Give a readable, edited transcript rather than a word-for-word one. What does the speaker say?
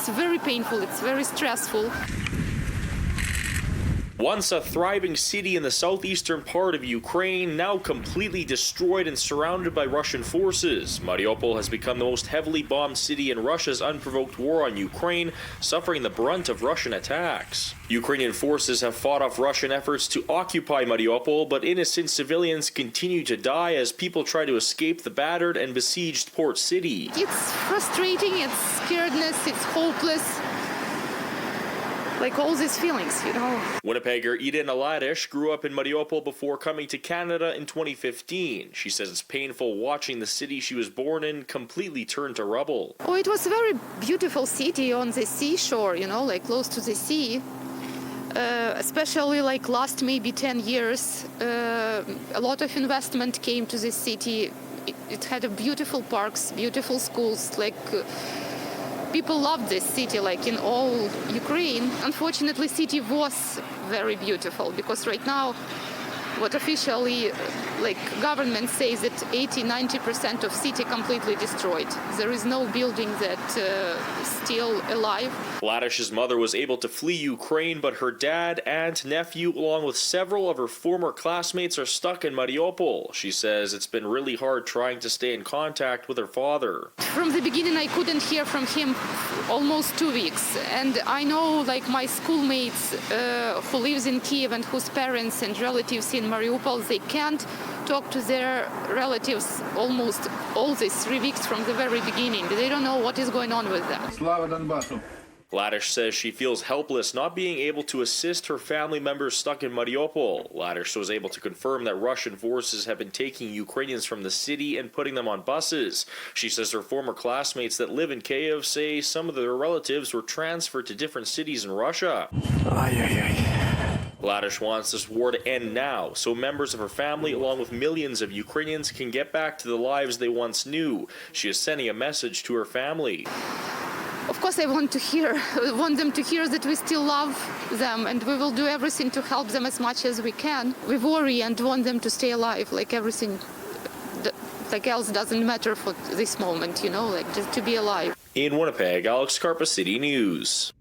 it's very painful, it's very stressful. Once a thriving city in the southeastern part of Ukraine, now completely destroyed and surrounded by Russian forces, Mariupol has become the most heavily bombed city in Russia's unprovoked war on Ukraine, suffering the brunt of Russian attacks. Ukrainian forces have fought off Russian efforts to occupy Mariupol, but innocent civilians continue to die as people try to escape the battered and besieged port city. It's frustrating, it's scaredness, it's hopeless. Like all these feelings, you know. Winnipegger Eden Aladish grew up in Mariupol before coming to Canada in 2015. She says it's painful watching the city she was born in completely turn to rubble. Oh, it was a very beautiful city on the seashore, you know, like close to the sea. Especially like last maybe 10 years, a lot of investment came to this city. It had a beautiful parks, beautiful schools, like people loved this city, like in all Ukraine. Unfortunately, city was very beautiful because right now, what officially, like government says that 80-90% of city completely destroyed. There is no building that still alive. Ladish's mother was able to flee Ukraine, but her dad, aunt, nephew, along with several of her former classmates are stuck in Mariupol. She says it's been really hard trying to stay in contact with her father. From the beginning, I couldn't hear from him almost 2 weeks. And I know like my schoolmates who lives in Kiev and whose parents and relatives in Mariupol, they can't talk to their relatives almost all these 3 weeks from the very beginning. They don't know what is going on with them. Slava Donbasu. Ladish says she feels helpless not being able to assist her family members stuck in Mariupol. Ladish was able to confirm that Russian forces have been taking Ukrainians from the city and putting them on buses. She says her former classmates that live in Kiev say some of their relatives were transferred to different cities in Russia. Ladish wants this war to end now, so members of her family, along with millions of Ukrainians, can get back to the lives they once knew. She is sending a message to her family. Of course, I want them to hear that we still love them and we will do everything to help them as much as we can. We worry and want them to stay alive, like everything like else doesn't matter for this moment, you know, like just to be alive. In Winnipeg, Alex Karpa, City News.